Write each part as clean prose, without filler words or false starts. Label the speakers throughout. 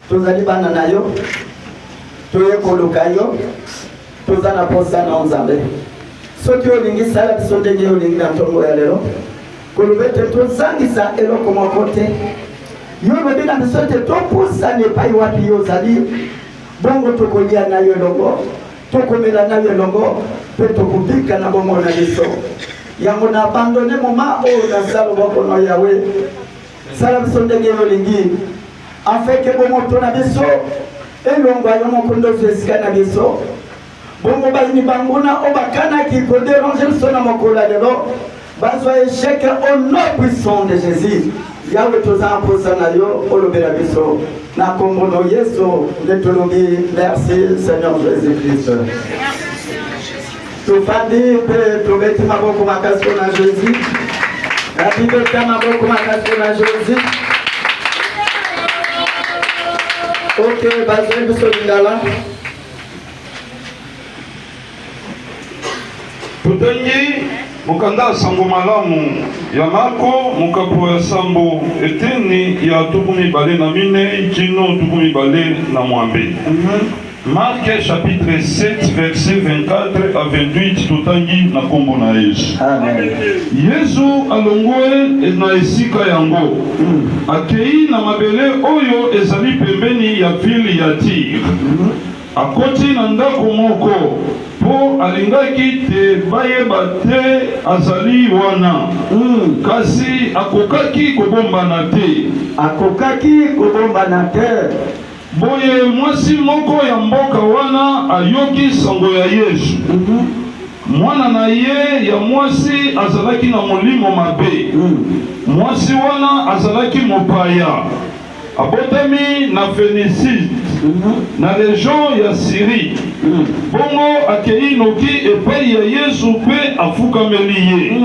Speaker 1: tozali bana na yo toye koluka yo toza na posa na nzambe soki olingi sala biso ndenge olingi na ntongo ya lelo koloba ete tozangisa eloko moko te yo lobi na biso ete topusana epai wapi yo ozali bongo tokolia na yo elongo tokomela na yo elongo mpe tokobika na bongo na biso yango na abandone moma oyo nasala loboko na yawe sala biso ndenge olingi afeke bomoto na biso elongo yo moko ndozo esika na biso bongo bayini banguna o bakanaki koderange biso na mokolo ya lelo bazwa échec au nom puissant de Jésus yawe toza mposa na yo olobela biso na kombo na Yesu nde tolobi merci Seigneur Jésus-Christ. Tofandi mpe tobeti maboko makasi na Jésus natibeta maboko makasi na Jésus. Ok, bazwe biso lingala
Speaker 2: tutangi mukanda sango malamu ya Marko mukapo ya sambo eteni ya tukumi bale na mine kino tukumi bale na mwambe. Marc chapitre 7 verset 24 à 28 tutangi na kombo na Yesu.
Speaker 1: Amen.
Speaker 2: Yesu alongwe na esika yango akei na mabele oyo ezali pembeni ya vile ya Tire. Akoti na ndako moko po alingaki te bayeba te azali wana kasi akokaki kobombana te boye mwasi moko ya mboka wana ayoki sango ya Yesu. Mwana na ye ya mwasi azalaki na molimo mabe. Mwasi wana azalaki mopaya abotami na Phénicie na région ya Syrie. Bongo akei noki epai ya Yesu pe afukameli ye.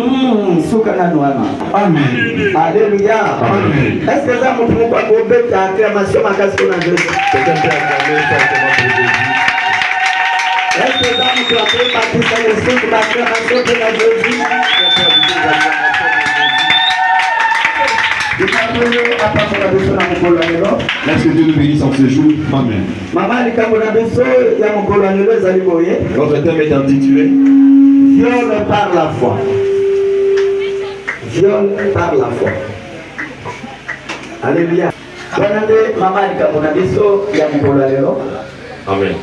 Speaker 1: Suka na nwana.
Speaker 2: Amen.
Speaker 1: Alléluia.
Speaker 2: Amen.
Speaker 1: Est-ce que ça vous pas beta acclamation makasi na Jésus?
Speaker 2: Quelqu'un peut acclamer fortement pour Jésus.
Speaker 1: Est-ce que ça vous peut pas pousser le son de l'acclamation na Jésus?
Speaker 2: Merci que Dieu nous bénisse en ce jour. Amen.
Speaker 3: Notre thème est intitulé
Speaker 1: Viol par la foi. Viol par la foi. Alléluia.
Speaker 3: Amen.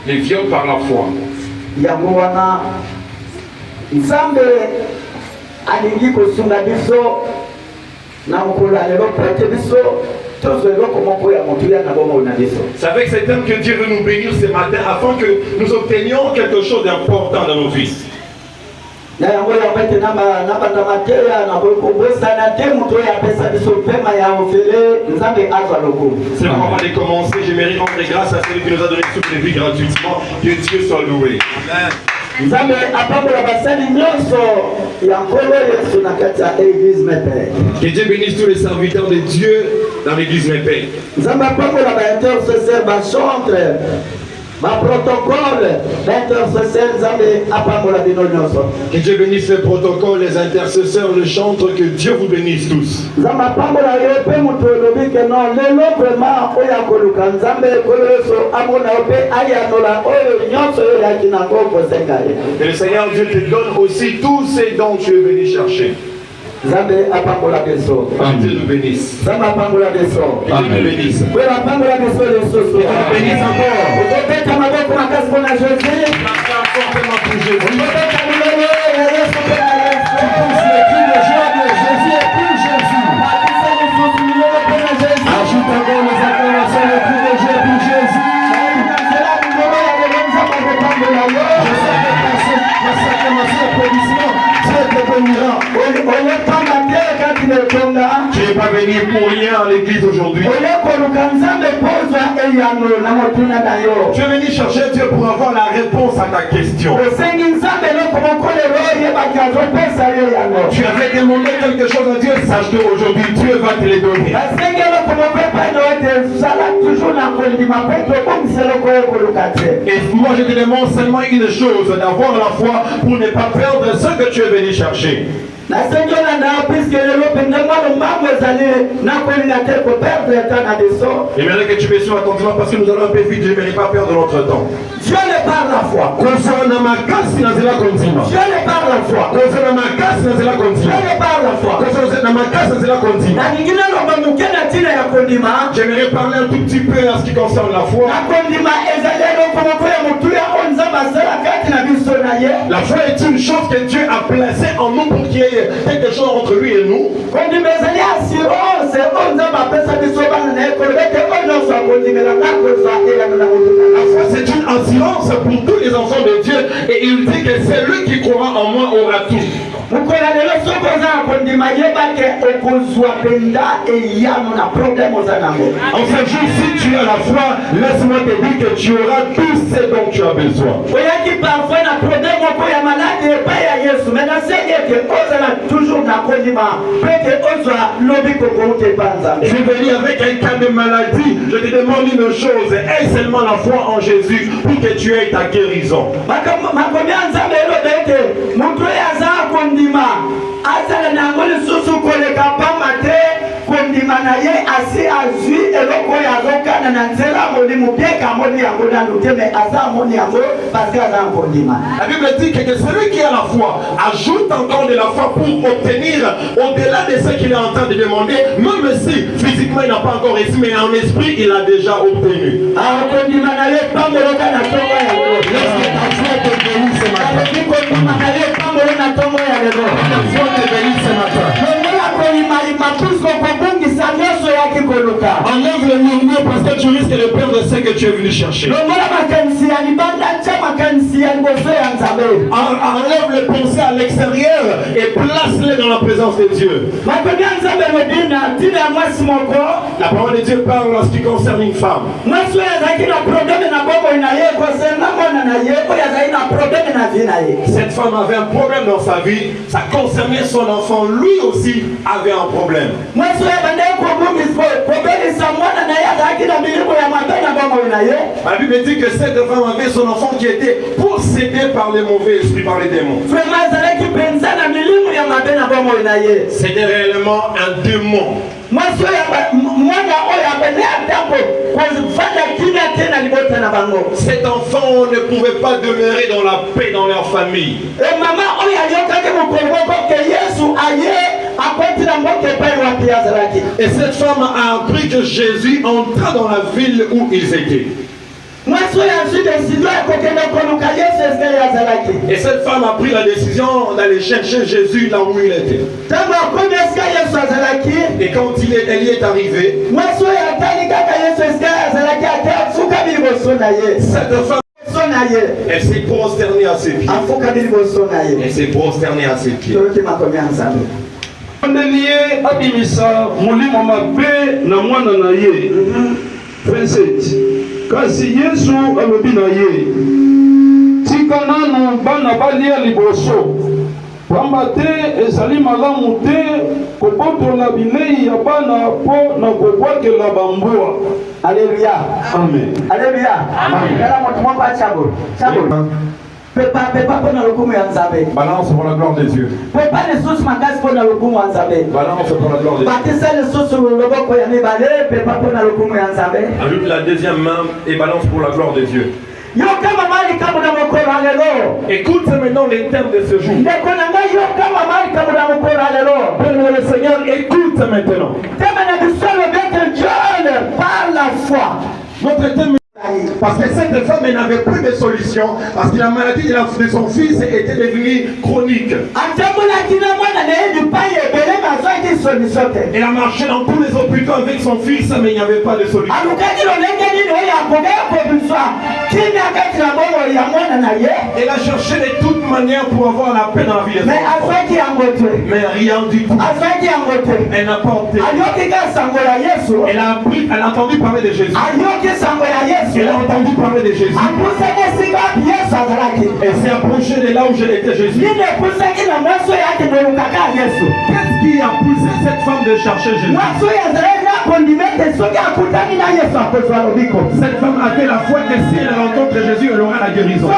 Speaker 3: Les viols par la foi.
Speaker 1: Nzambe alingi kosunga biso na mokolo ya lelo prete biso tozo eloko moko ya motu ya na bomoi na biso.
Speaker 3: C'est avec cet homme que Dieu veut nous bénir ce matin afin que nous obtenions quelque chose d'important dans nos vies.
Speaker 1: Na yango ya pete na banda mateya na bokobosa na te moto ya pesa biso pema ya ofele Nzambe azwa loko.
Speaker 3: C'est le moment de commencer. J'aimerais rendre grâce à celui qui nous a donné le souffle de vie gratuitement. Que Dieu soit loué. Amen.
Speaker 1: Nzambe apambola basali nyonso ya nkolo Yesu na kati ya église Mepé.
Speaker 3: Que Dieu bénisse tous les serviteurs de Dieu dans l'église Mepé.
Speaker 1: Nzambe apambola ba intercesseur ba chantre ma protocole l'intercesseur Nzambe apambola bino nyonso.
Speaker 3: Que Dieu bénisse les protocoles, les intercesseurs, les chantres. Que Dieu vous bénisse tous.
Speaker 1: Nzambe apambola yo pe mutu lobi ke non lelo vraiment oya koluka Nzambe kolo Yesu amona yo pe ayanola oyo nyonso yo ya kinango kosenga ye.
Speaker 3: Que le Seigneur Dieu te donne aussi tous ces dons que tu es venu chercher.
Speaker 1: Nzambe apambola beso.
Speaker 3: Que Dieu nous bénisse.
Speaker 1: Nzambe apambola beso.
Speaker 3: Que Dieu nous bénisse.
Speaker 1: Kwa apambola beso leso. Bénisse encore. Ukopeta maboko makasi kwa Jésus.
Speaker 3: Fortement pour Jésus.
Speaker 1: Ukopeta mulele ya Yesu kwa Yesu.
Speaker 2: Tous les cris de joie de Jésus et pour Jésus.
Speaker 1: Makisa Yesu mulele kwa Jésus.
Speaker 2: Ajoute encore les acclamations, les cris de joie pour Jésus. Je sais que par cette acclamation, applaudissement, Dieu te bénira. Tu n'es pas venu pour rien à l'église aujourd'hui.
Speaker 3: Tu es venu chercher Dieu pour avoir la réponse à ta question. Tu avais demandé quelque chose à Dieu, sache qu'aujourd'hui Dieu va te les donner. Et moi je te demande seulement une chose, d'avoir la foi pour ne pas perdre ce que tu es venu chercher.
Speaker 1: Puisque
Speaker 3: J'aimerais que tu me suives attentivement parce que nous allons un peu vite. Je n'aimerais pas perdre notre temps.
Speaker 1: Dieu ne parle la foi.
Speaker 3: Dieu ne parle la foi.
Speaker 1: Dieu ne parle la foi.
Speaker 3: J'aimerais parler un tout petit peu en ce qui concerne la foi. La foi est une chose que Dieu a placée en nous pour qu'il y ait quelque chose entre lui et nous. La foi c'est une assurance pour tous les enfants de Dieu et il dit que celui qui croira en moi aura tout. En ce jour, si tu as la foi, laisse-moi te dire que tu auras tout ce dont tu as besoin. Je vais venir avec un cas de maladie. Je te demande une chose. Aie seulement la foi en Jésus pour que tu aies ta guérison. La Bible dit que celui qui a la foi ajoute encore de la foi pour obtenir au-delà de ce qu'il est en train de demander, même si physiquement il n'a pas encore reçu, mais en esprit il a déjà obtenu. Enlève le murmure parce que tu risques de perdre ce que tu es venu chercher. Enlève les pensées à l'extérieur et place-les dans la présence de Dieu. La parole de Dieu parle en ce qui concerne une femme. Cette femme avait un problème dans sa vie, ça concernait son enfant, lui aussi avait un problème. La Bible dit que cette femme avait son enfant qui était possédé par les mauvais esprits, par les démons. C'était réellement un démon. Cet enfant ne pouvait pas demeurer dans la paix dans leur famille. Et cette femme a appris que Jésus entra dans la ville où ils étaient. Et cette femme a pris la décision d'aller chercher Jésus là où il était. Et quand elle y est arrivée, cette femme, elle s'est prosternée à ses pieds. Elle s'est prosternée à ses pieds.
Speaker 2: Ondeliye abimisa mulimo mabe na mwana na ye. 27. Kasi Yesu alobi na ye, tika nanu bana balia liboso, pamba te ezali malamu te kobotola bilei ya bana po na kobwakela bambwa.
Speaker 1: Alléluia.
Speaker 2: Amen.
Speaker 1: Alléluia. Amen.
Speaker 3: Balance pour la gloire de Dieu. Balance pour la gloire de Dieu. Ajoute la deuxième main et balance pour la gloire de Dieu. Écoute maintenant les termes de ce jour. Le Seigneur écoute maintenant.
Speaker 1: Par la foi.
Speaker 3: Notre thème, parce que cette femme n'avait plus de solution, parce que la maladie de son fils était devenue chronique. Elle a marché dans tous les hôpitaux avec son fils, mais il n'y avait pas de solution. Elle a cherché de toutes manières pour avoir la paix dans la vie de son enfant. Mais rien du tout. Elle n'a pas obtenu. Elle a entendu parler de Jésus. Elle a entendu parler de Jésus. Elle s'est approchée de là où était Jésus. Qu'est-ce qui a poussé cette femme de chercher Jésus? Cette femme avait la foi que si elle rencontre Jésus, elle aura la guérison.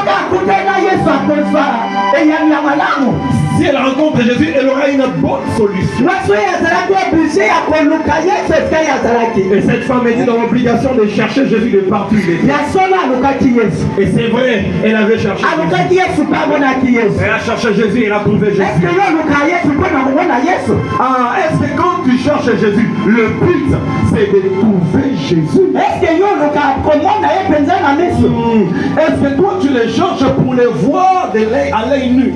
Speaker 3: si elle rencontre Jésus, elle aura une bonne solution. Et cette femme était dans l'obligation de chercher Jésus de partout. Et c'est vrai, elle avait cherché Jésus. Elle a cherché Jésus, elle a trouvé Jésus. Est-ce que quand tu cherches Jésus, le but c'est de trouver Jésus? Est-ce que toi tu les cherches pour les voir à l'œil nu?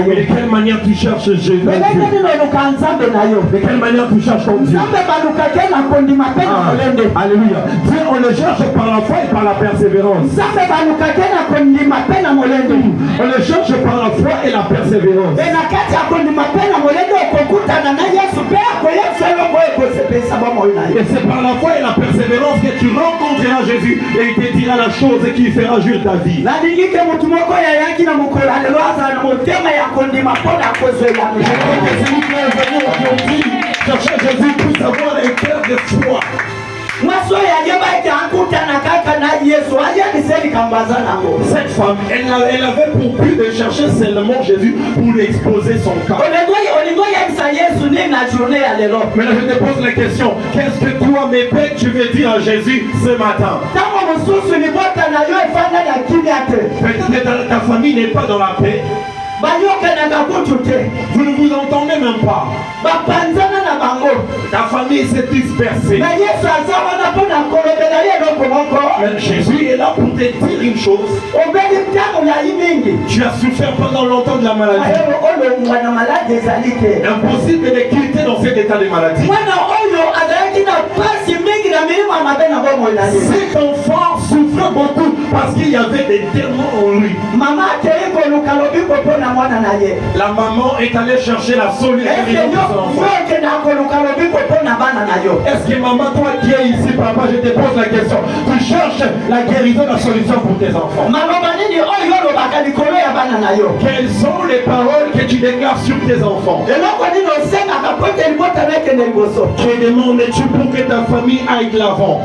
Speaker 3: De quelle manière tu cherches Jésus? De quelle manière tu cherches ton Dieu? Alléluia. Dieu, on le cherche par la foi et par la persévérance. On le cherche par la foi et la persévérance. Et c'est par la foi et la persévérance que tu rencontreras Jésus et il te dira la chose qui fera juger ta vie. Chercher Jésus pour avoir un cœur de foi. Cette femme, elle avait pour but de chercher seulement Jésus pour lui exposer son cas. Mais là je te pose la question, qu'est-ce que toi, mes pères, tu veux dire à Jésus ce matin? Peut-être que ta famille n'est pas dans la paix. Vous ne vous entendez même pas. Ta famille s'est dispersée. Mais Jésus est là pour te dire une chose. Tu as souffert pendant longtemps de la maladie. Impossible de quitter dans cet état de maladie. Cet enfant souffrait beaucoup parce qu'il y avait des démons en lui. La maman est allée chercher la solution de son enfant. Est-ce que maman, toi qui es ici, papa, je te pose la question, tu cherches la guérison, la solution pour tes enfants? Quelles sont les paroles que tu déclares sur tes enfants? Tu demandes-tu pour que ta famille aille de l'avant?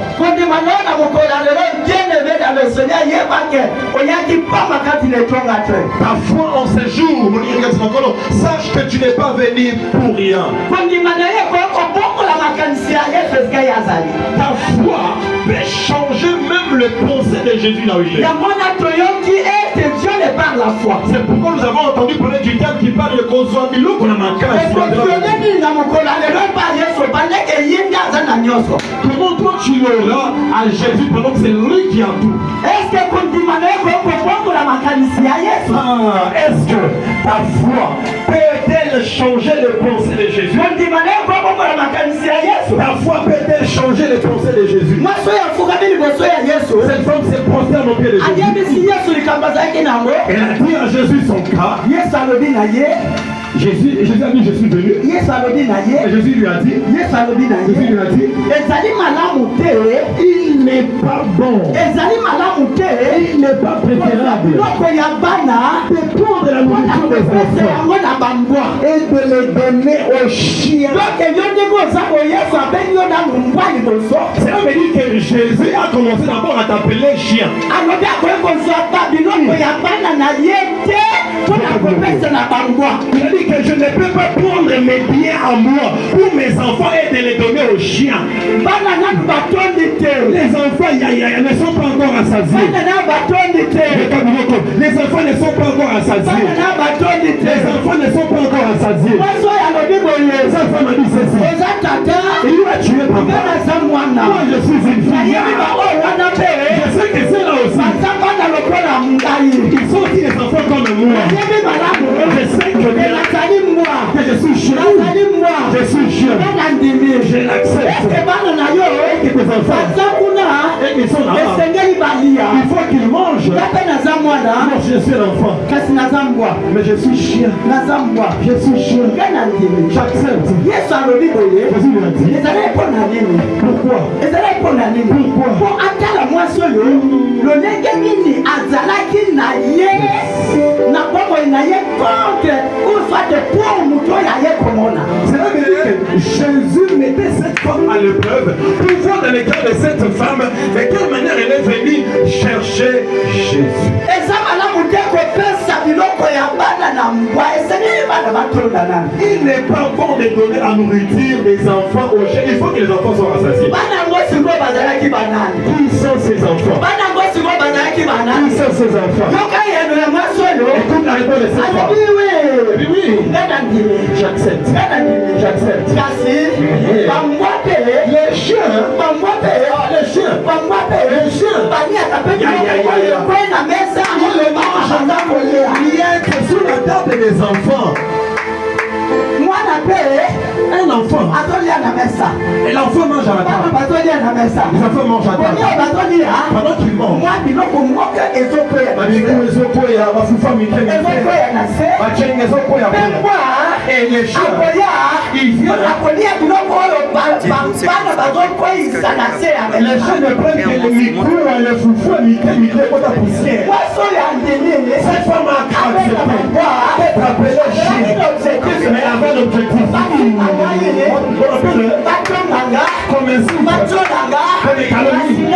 Speaker 3: Ta foi en ce jour, sache que tu n'es pas venu pour rien. Ta foi peut changer même le pensée de Jésus là où il est. C'est pourquoi nous avons entendu parler du terme qui parle de Kozwamilo pour la macasse. Comment toi tu l'auras à Jésus pendant que c'est lui qui a tout? Est-ce que ta foi peut-elle changer les pensées de Jésus? Ta foi peut-elle changer les pensées de Jésus? Cette femme s'est prosternée au pied de Jésus. Elle a dit à Jésus son cas. Jésus a dit, je suis venu. Et Jésus lui a dit, il n'est pas bon, il n'est pas préférable de prendre la nourriture des enfants et de les donner aux chiens. Cela veut dire que Jésus a commencé d'abord à t'appeler chien. Il a dit que je ne peux pas prendre mes biens à moi pour mes enfants et de les donner aux chiens. Les enfants ne sont pas encore rassasiés. Les enfants ne sont pas encore rassasiés. Les enfants ne sont pas encore rassasiés. Cette femme a dit ceci. Et lui a tué papa. Moi je suis une fille. Je sais que c'est là aussi. Ils sont aussi des enfants comme moi. Je sais que je suis chien. Je suis chien. Je l'accepte. Et que tes enfants, et qu'ils sont là-bas, il faut qu'ils mangent. Moi je suis l'enfant. Mais je suis chien. Je suis chien. J'accepte. Jésus lui a dit. Pourquoi? Cela veut dire que Jésus mettait cette femme à l'épreuve pour voir dans le cas de cette femme de quelle manière elle est venue chercher Jésus. Il n'est pas bon de donner à nourriture des enfants aux chiens. Il faut que les enfants soient rassasiés. Qui sont ces enfants? Qui sont ces enfants? Écoute la réponse de cette femme. Oui, oui. J'accepte. J'accepte. Les chiens. Les chiens. Il y a sur la table des enfants. Un enfant. Et l'enfant mange à la table. Les enfants mangent à la table. Pendant qu'ils mangent. Et les chiens, ils viennent. Les chiens ne prennent que les micros, les foufous, les micros de poussière. Cette femme a accepté d'être appelée chien. Mais avec l'objectif. Comme un signe. Comme des calomnies.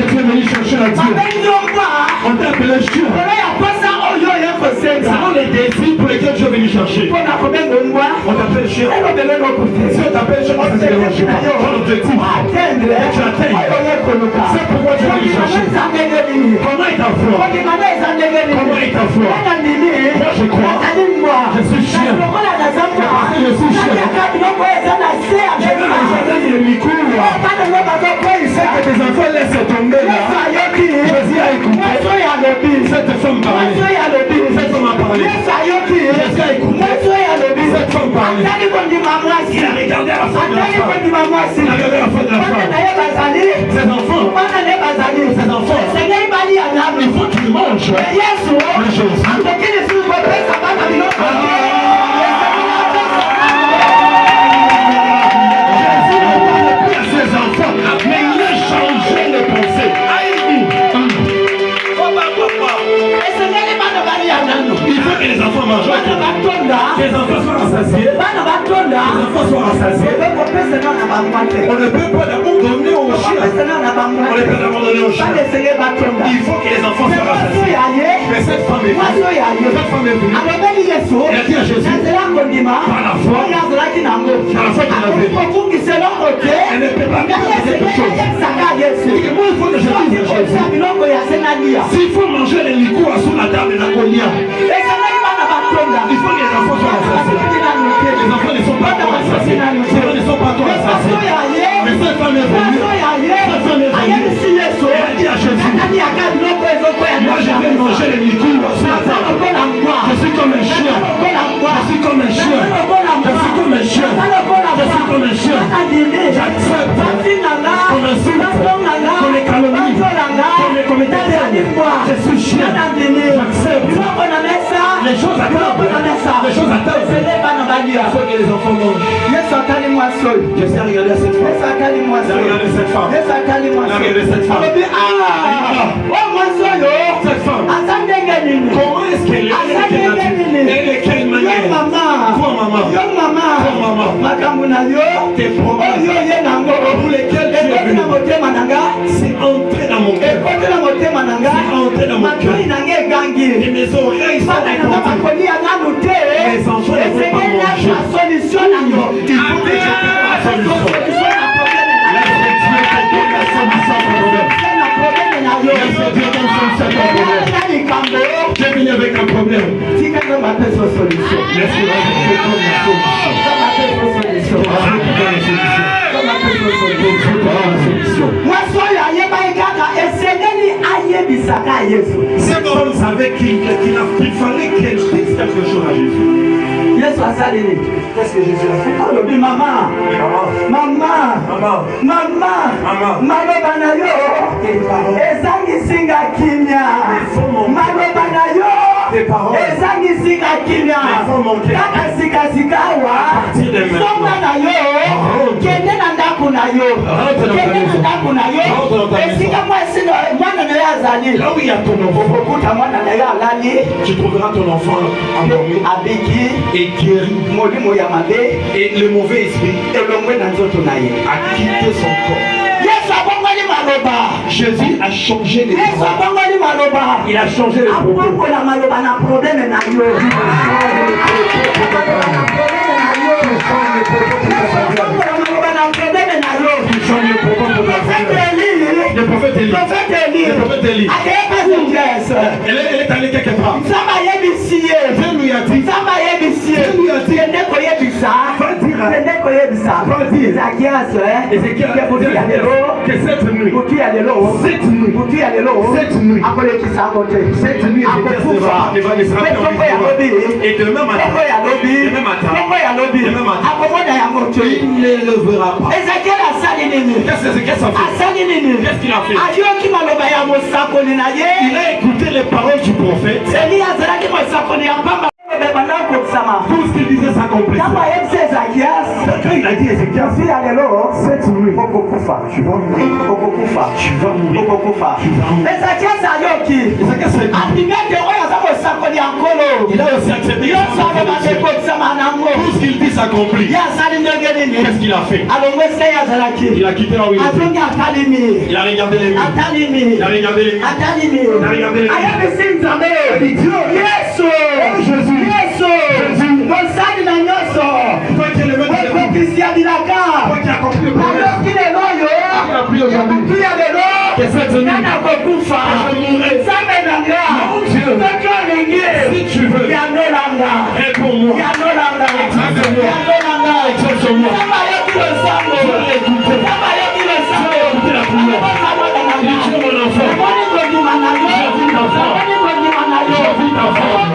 Speaker 3: Tu es venu chercher la Dieu. On t'a appelé chien. C'est les défis pour lesquels je vais venu chercher. On t'appelle chien. Si on t'appelle chien, on ne dérange pas. Ton objectif, tu atteins. C'est pourquoi tu es venu chercher. Comment est ta foi? Comment est ta foi? Moi je crois. Je suis chien. Je suis chien. Je veux les micros. C'est que tes enfants laissent tomber là. Jésus a écouté. Cette femme parle. Cette femme a parlé. Jésus a écouté. Cette femme parle. Il a regardé à la fin de la femme. Il a regardé à la fin de la femme. Ses enfants. Il faut qu'ils mangent. Les choses. Il faut que les enfants mangent. Que les enfants soient rassasiés. Les enfants soient rassasiés. On ne peut pas d'abord donner aux chiens. On ne peut pas d'abord donner aux chiens. Il faut que les enfants soient rassasiés. Mais cette femme est venue. Elle a dit à Jésus, par la foi qu'il avait. Elle ne peut pas faire quelque chose. Moi, il faut que je dise à Jésus. S'il faut manger les liqueurs sous la table de la cognac, il faut que les enfants soient rassasiés. Les enfants ne sont pas encore rassasiés. Les enfants ne sont pas encore rassasiés. Mais cette femme est venue. Cette femme est venue. Elle a dit à Jésus, moi je vais manger les liqueurs sous la table. Je suis comme un chien. Je suis comme un chien. Je suis comme un chien. Je suis comme un chien. J'accepte qu'on insulte, qu'on les calomnie, qu'on les déteste. Je suis chien. J'accepte. Les choses à table. Les choses à table. Il faut que les enfants mangent. Je sais regarder cette femme. Regardez cette femme. Regardez cette femme. Cette femme. Comment est-ce qu'elle est? Elle est de quelle manière? Toi maman. Tes problèmes pour lesquels tu es venu, c'est entré dans mon cœur. C'est entré dans mon cœur. Et mes oreilles sont répondues. Mes enfants ne veulent pas manger. Il faut que je trouve la solution. Laisse Dieu te donner la solution au problème. Laisse Dieu donner la solution au problème. J'ai venu avec un problème. Laisse-moi te donner la solution. Cette femme savait qu'il fallait qu'elle dise quelque chose à Jésus. Qu'est-ce que Jésus a fait? Maman. Tes paroles. Là où il y a ton enfant, tu trouveras ton enfant endormi et guéri. Et le mauvais esprit a quitté son corps. Jésus a changé les propos. Il a changé les propos. Le prophète Élie. Elle est allée quelque part. Dieu lui a dit. Que cette nuit et demain matin, il ne lèvera pas. Qu'est-ce qu'il a fait? Il a écouté les paroles du prophète. Tout ce qu'il disait s'accomplissait. Quand il a dit Ézéchias, cette nuit, tu vas mourir. Il a aussi accepté. Tout ce qu'il dit s'accomplit. Qu'est-ce qu'il a fait? Il a quitté la rue. Il a regardé les murs. Il a regardé les murs. Il a regardé les murs. Jésus. Toi qui es le maître de toi qui as compris le problème. Il a pris aujourd'hui. Que cette nuit, je mourrai. Mon Dieu, si tu veux, réponds-moi. Exauce-moi. Je vais écouter. Je vais écouter la prière. Il dit, mon enfant. Je vis ta femme. Je vis ta femme.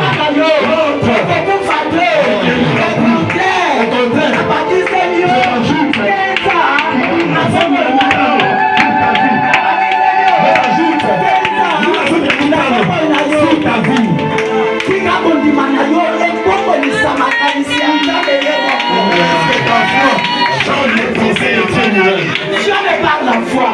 Speaker 1: La foi.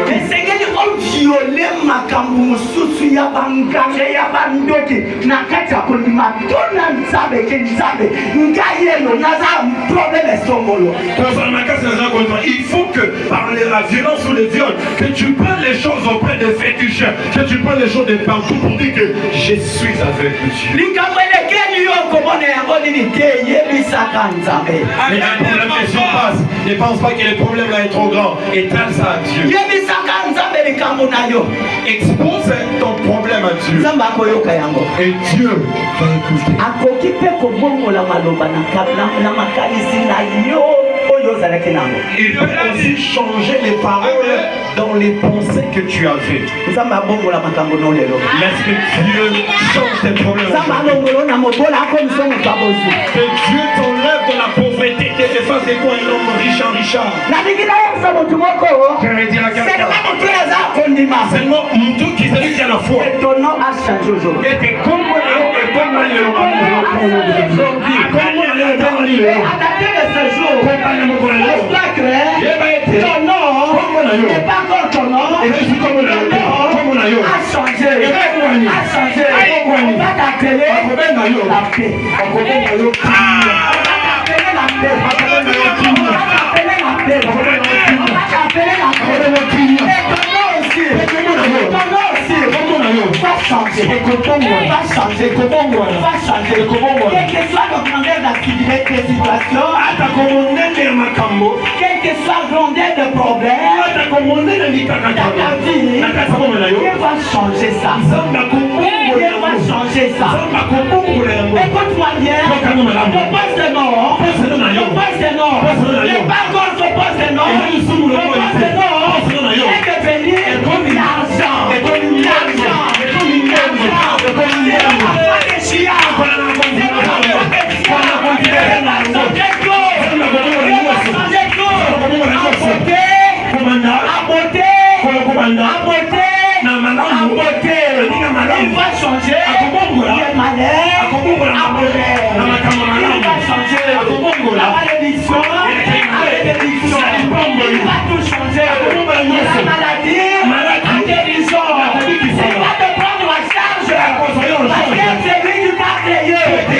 Speaker 1: Le Seigneur a violé ma camoufle ya banganga ya bandoki na kati ya kolima tona nzabe ke nzabe ngayelo naza problème songolo.
Speaker 3: Il faut que par la violence ou le viol que tu prennes les choses auprès des féticheurs, que tu prennes les choses de partout pour dire que je suis avec Dieu. Mais un problème que surpasse, ne pense pas que le problème là est trop grand. Étale ça à Dieu. Expose ton problème à Dieu. Et Dieu va écouter. Il peut aussi changer les paroles dans les pensées que tu avais. Laisse que Dieu change tes problèmes. Que Dieu t'enlève de la pauvreté et te fasse de toi un homme riche en richard. Seulement Moutou qui celui qui a la foi. Et ton nom a changé aujourd'hui. Et tes ton nom n'est pas encore ton nom. Et je suis comme le nom a changé. A changé. On va t'appeler la paix. On va t'appeler la paix. On va t'appeler la paix. On va t'appeler la paix. Et ton nom aussi. Va changer. Va changer. Va changer. Quel que soit le grandeur d'activité de situation, quel que soit le grandeur de problème, ta vie, il va changer ça. Il va changer ça. Écoute-moi bien. Ton poste de nom. Les paroles ton poste de nom. Est devenu l'argent. Il va changer. Il est malade. Il va changer. La malédiction. Il va tout changer. La maladie. La guérison. Il va te prendre en charge. Parce que c'est lui qui t'a créé. Il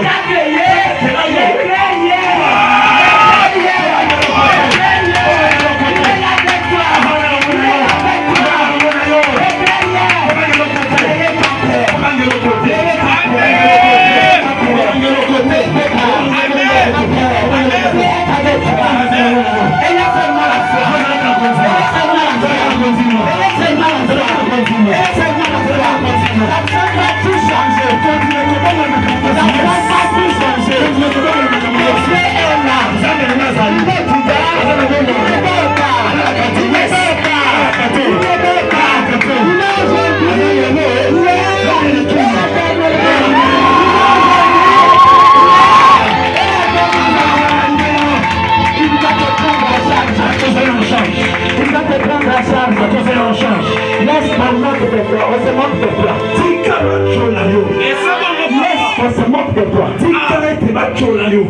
Speaker 3: t'a créé. Il est créé. nayo.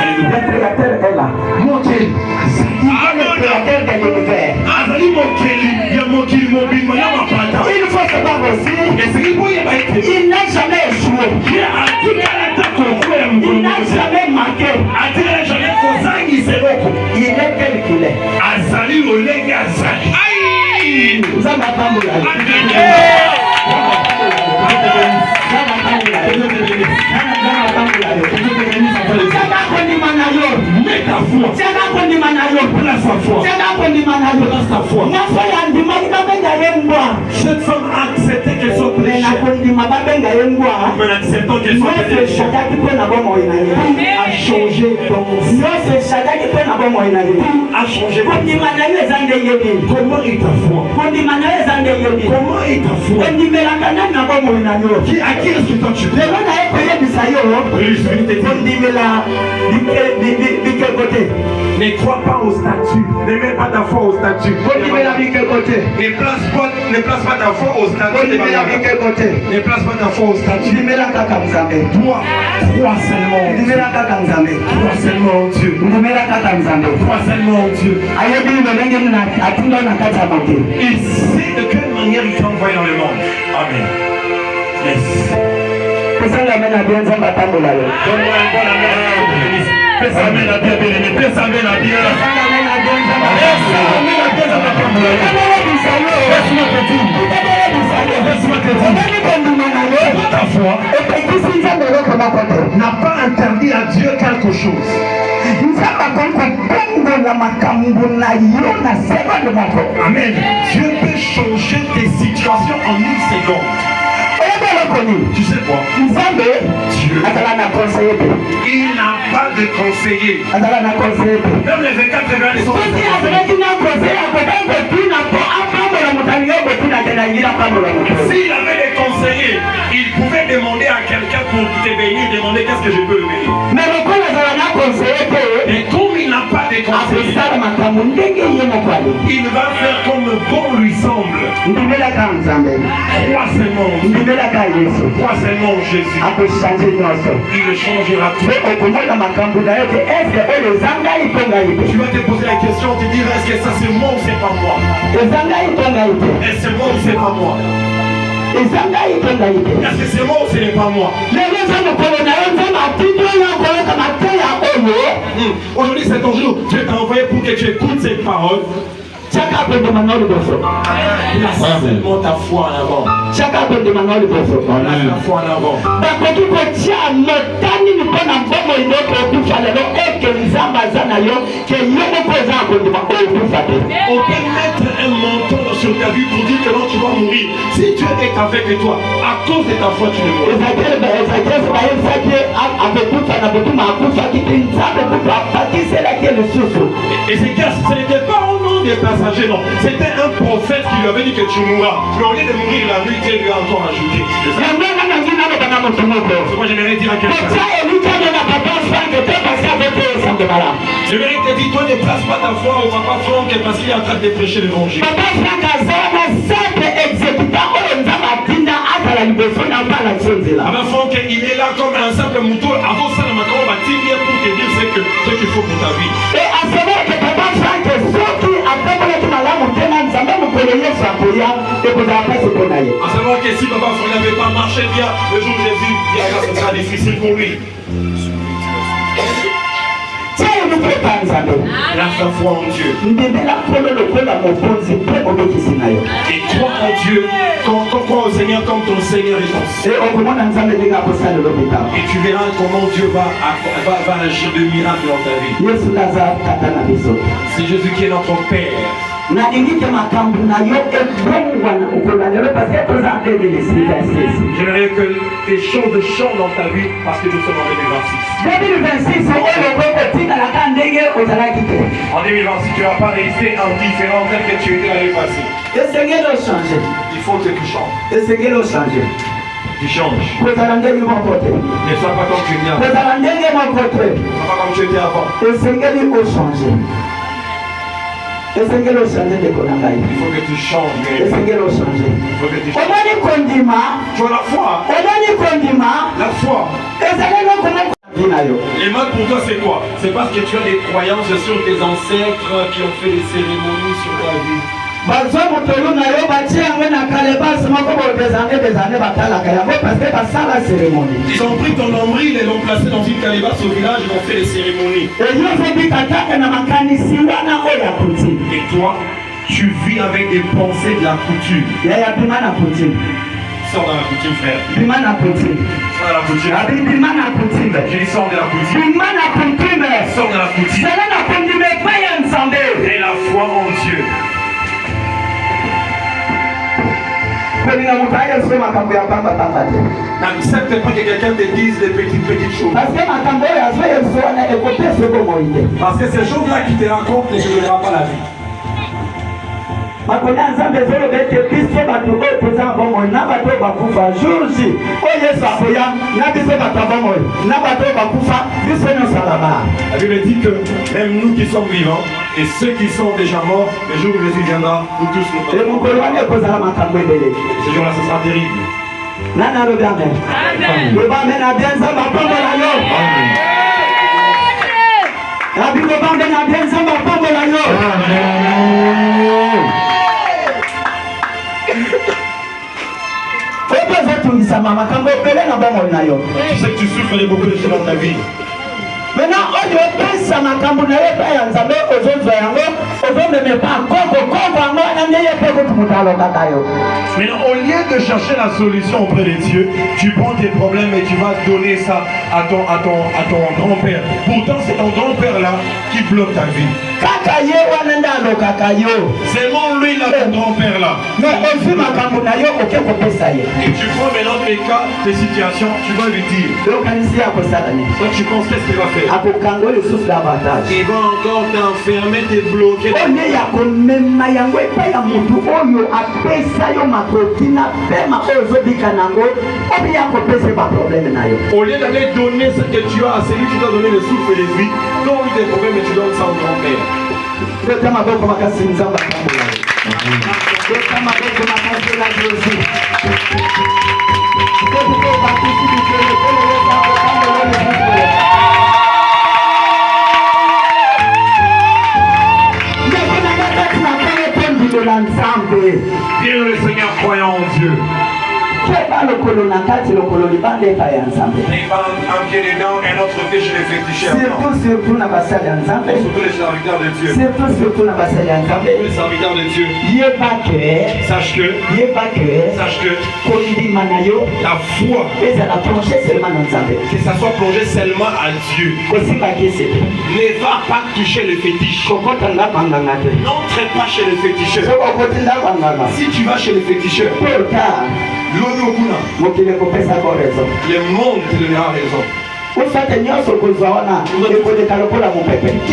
Speaker 1: Le créateur est là.
Speaker 3: Mokeli.
Speaker 1: Il est le créateur de l'univers.
Speaker 3: Azali mokeli ya mokili mobimba ya mapata.
Speaker 1: Il faut savoir aussi, il n'a jamais échoué. Il n'a jamais manqué. Il est tel qu'il est.
Speaker 3: Azali olenge azali.
Speaker 1: Vous avez entendu la
Speaker 3: cette femme a accepté qu'elle soit péchée. Mais acceptant qu'elle soit péchée.
Speaker 1: A changé ton a changé.
Speaker 3: Comment est ta foi? Comment est ta foi? À qui est-ce que toi tu crois? Ne crois pas au statut. Ne mets pas ta foi au statut. Ne place pas ta foi au statut. Ne place pas ta foi au statut. Toi, crois seulement. Crois seulement en Dieu. Crois seulement en Dieu. Il sait de quelle manière il t'envoie dans le monde. Amen. Yes. Fais amen à bien, bien-aimé. Fais amen à bien. Ta foi n'a pas interdit à Dieu quelque chose. Amen. Dieu peut changer tes situations en une seconde. Tu sais quoi? Dieu, il n'a pas de conseiller. Même les 24 réveillés sont s'il avait des conseillers, il pouvait demander à quelqu'un pour te bénir, demander qu'est-ce que je peux bénir. Mais comme il n'a pas de conseillers, il va faire comme bon lui semble. Crois seulement Jésus. Il changera tout. Tu vas te poser la question, te dire est-ce que ça c'est moi ou c'est pas moi? Est-ce que c'est moi ou c'est pas moi? Est-ce que c'est moi ou ce n'est pas moi? Aujourd'hui c'est ton jour. Dieu t'a envoyé pour que tu écoutes ces paroles. Place seulement ta foi en avant. Place ta foi en avant. On peut mettre un manteau sur ta vie pour dire que non, tu vas mourir. Si Dieu est avec toi, à cause de ta foi, tu ne mourras. Et c'est que ce n'était pas au nom des passagers, non. C'était un prophète qui lui avait dit que tu mourras. Mais au lieu de mourir la nuit, Dieu lui a encore ajouté. C'est moi j'aimerais dire à quelqu'un. J'aimerais te dire, toi ne place pas ta foi au papa Franck parce qu'il est en train de prêcher l'évangile. Papa Franck il est là comme un simple mouton avant ça pour te dire ce qu'il faut pour ta vie. Et à savoir que Papa Franck à savoir que si Papa Franck n'avait pas marché bien le jour de Jésus, ce sera difficile pour lui. La foi en Dieu. Et crois en Dieu, crois au Seigneur comme ton Seigneur et ton Seigneur. Et tu verras comment Dieu va agir de miracles dans ta vie. C'est Jésus qui est notre Père. J'aimerais que les choses changent dans ta vie parce que nous sommes en 2026. En 2026, tu ne vas pas rester indifférent tel que tu étais l'année passée. Il faut que tu changes. Tu changes. Ne sois pas comme tu viens. Ne sois pas comme tu étais avant. Il faut que tu changes. Il faut que tu changes. Tu as la foi. La foi. Les mal pour toi, c'est quoi? C'est parce que tu as des croyances sur tes ancêtres qui ont fait des cérémonies sur ta vie. Ils ont pris ton nombril et l'ont placé dans une calebasse au village, ils ont fait des cérémonies. Et toi, tu vis avec des pensées de la coutume. Sors dans la coutume, frère. Sors dans la coutume. Tu sors de la coutume. Sors de la coutume. Et la foi en Dieu. N'accepte pas que quelqu'un te dise des petites choses. Parce que ces choses-là qui te racontent ne te donnera pas la vie. La Bible dit que même nous qui sommes vivants et ceux qui sont déjà morts, le jour où Jésus viendra, nous tous nous parlerons. Ce jour-là, ce sera terrible. Tu sais que tu souffres de beaucoup de choses dans ta vie.
Speaker 1: Maintenant,
Speaker 3: au lieu de chercher la solution auprès de Dieu, tu prends tes problèmes et tu vas donner ça à ton grand-père. Pourtant, c'est ton grand-père là qui bloque ta vie. Seulement lui là, ton grand-père là. Et tu prends maintenant tes cas, tes situations, tu vas lui dire. Toi, tu penses qu'est-ce qu'il va faire? Il va encore t'enfermer, te bloquer. Au lieu d'aller donner ce que tu as à celui qui t'a donné le souffle et l'esprit, donne tes problèmes et tu donnes ça au grand-père. Bien le Seigneur croyant en Dieu. Il va un pied dedans et un autre pied chez les féticheurs.
Speaker 1: Surtout
Speaker 3: les serviteurs de Dieu.
Speaker 1: Surtout
Speaker 3: les serviteurs de Dieu. Sache que ta foi, que ça soit plongé seulement à Dieu. Ne va pas toucher le fétiche. N'entre pas chez le féticheur. Si tu vas chez le féticheur, le monde te donnera raison. Tout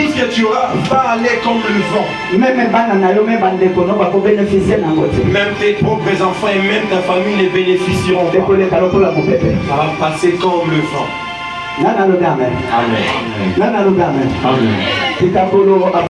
Speaker 3: ce que tu auras va aller comme le vent. Même tes propres enfants et même ta famille ne bénéficieront pas. Ça va passer comme le vent.
Speaker 1: Amen.
Speaker 3: Amen.
Speaker 1: Amen.